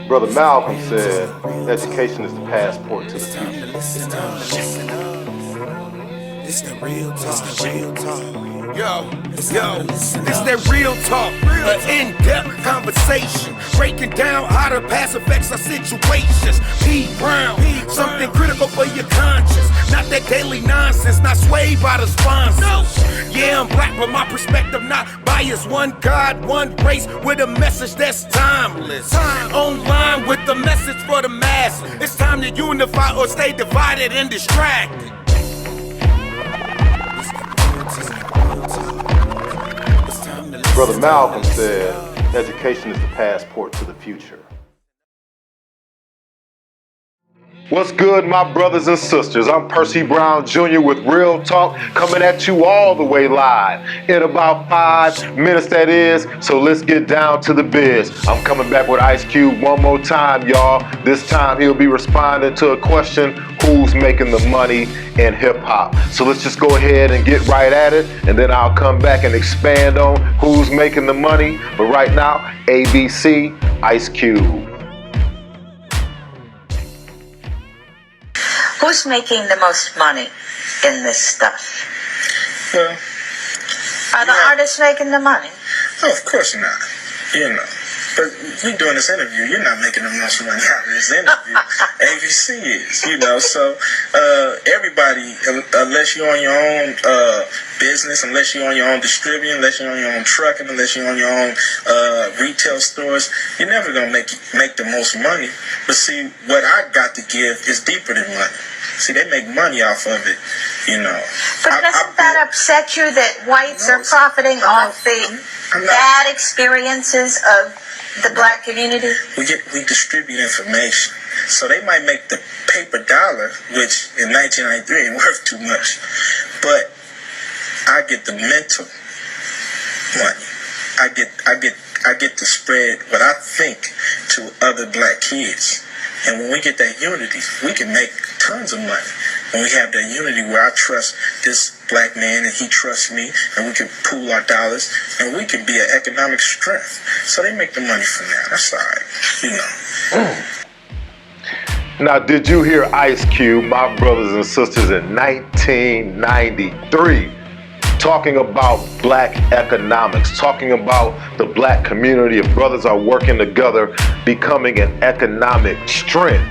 Brother Malcolm said, education is the passport to the future. It's the real talk. Yo, it's that real talk, an in-depth conversation, breaking down how the past affects our situations. P. Brown, something critical for your conscience, not that daily nonsense, not swayed by the sponsors. Yeah, I'm black, but my perspective not biased. One God, one race, with a message that's timeless. Online with the message for the mass. It's time to unify or stay divided and distracted. Brother Malcolm said, education is the passport to the future. What's good, my brothers and sisters? I'm Percy Brown Jr. with Real Talk, coming at you all the way live in about 5 minutes, that is. So let's get down to the biz. I'm coming back with Ice Cube one more time, y'all. This time he'll be responding to a question: who's making the money in hip-hop? So let's just go ahead and get right at it, and then I'll come back and expand on who's making the money. But right now, ABC, Ice Cube. Who's making the most money in this stuff? Well, Are the artists making the money? no, of course not. You know. But we doing this interview, you're not making the most money out of this interview. ABC is, you know. So everybody, unless you're on your own business, unless you're on your own distributing, unless you're on your own trucking, unless you're on your own retail stores, you're never gonna make the most money. But see, what I got to give is deeper than money. See, they make money off of it, you know. But doesn't that upset you that whites are profiting off the bad experiences of the black community? We distribute information. So they might make the paper dollar, which in 1993 ain't worth too much. But I get the mental money. I get to spread what I think to other black kids. And when we get that unity, we can make tons of money. When we have that unity where I trust this black man and he trusts me, and we can pool our dollars, and we can be an economic strength. So they make the money from that. That's all right, you know. Now, did you hear Ice Cube, my brothers and sisters, in 1993, talking about black economics, talking about the black community of brothers are working together, becoming an economic strength?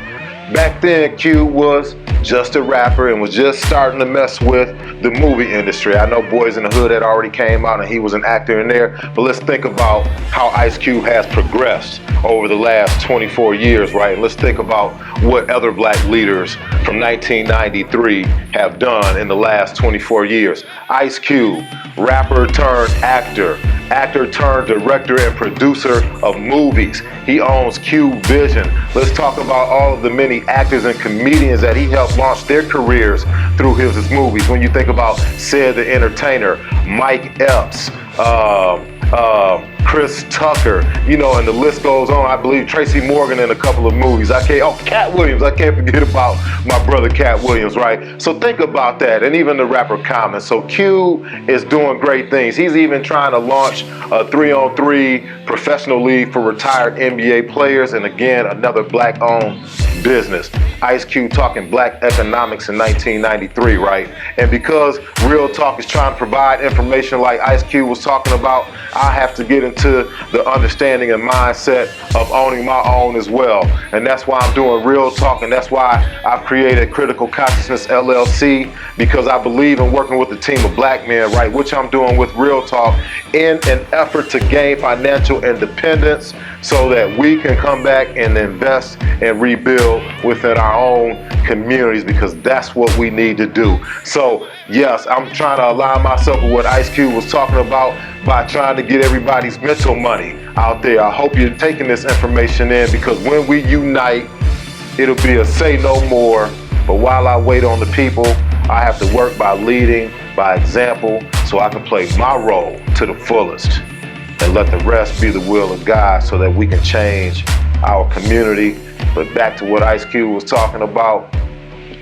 Back then, Cube was just a rapper and was just starting to mess with the movie industry. I know Boys in the Hood had already came out and he was an actor in there, but let's think about how Ice Cube has progressed over the last 24 years, right? And let's think about what other black leaders from 1993 have done in the last 24 years. Ice Cube, rapper turned actor, actor turned director and producer of movies. He owns Cube Vision. Let's talk about all of the many actors and comedians that he helped launch their careers through his movies. When you think about Sid the Entertainer, Mike Epps, Chris Tucker, you know, and the list goes on. I believe Tracy Morgan in a couple of movies. Cat Williams. I can't forget about my brother Cat Williams, right? So think about that, and even the rapper Common. So Q is doing great things. He's even trying to launch a 3-on-3 professional league for retired NBA players, and again, another black-owned business. Ice Cube talking black economics in 1993, right? And because Real Talk is trying to provide information like Ice Cube was talking about, I have to get into the understanding and mindset of owning my own as well. And that's why I'm doing Real Talk, and that's why I've created Critical Consciousness LLC, because I believe in working with a team of black men, right? Which I'm doing with Real Talk in an effort to gain financial independence so that we can come back and invest and rebuild within our own communities, because that's what we need to do. So yes, I'm trying to align myself with what Ice Cube was talking about by trying to get everybody's mental money out there. I hope you're taking this information in, because when we unite, it'll be a say no more. But while I wait on the people, I have to work by leading by example so I can play my role to the fullest and let the rest be the will of God so that we can change our community. But back to what Ice Cube was talking about,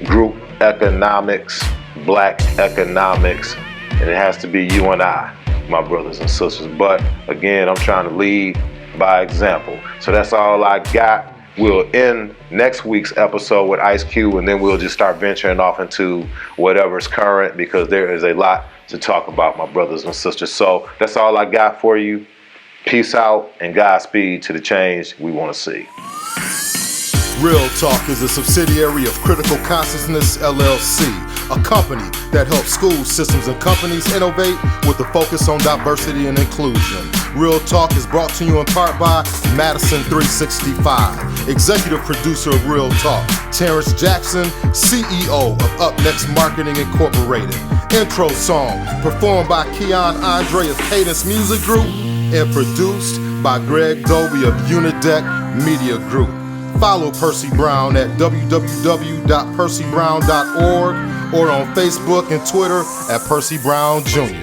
group economics, black economics, and it has to be you and I, my brothers and sisters. But again, I'm trying to lead by example. So that's all I got. We'll end next week's episode with Ice Cube, and then we'll just start venturing off into whatever's current, because there is a lot to talk about, my brothers and sisters. So that's all I got for you. Peace out and Godspeed to the change we want to see. Real Talk is a subsidiary of Critical Consciousness LLC, a company that helps schools, systems, and companies innovate with a focus on diversity and inclusion. Real Talk is brought to you in part by Madison 365, executive producer of Real Talk, Terrence Jackson, CEO of Up Next Marketing Incorporated. Intro song performed by Keon Andre of Cadence Music Group and produced by Greg Dobie of Unideck Media Group. Follow Percy Brown at www.percybrown.org or on Facebook and Twitter at Percy Brown Jr.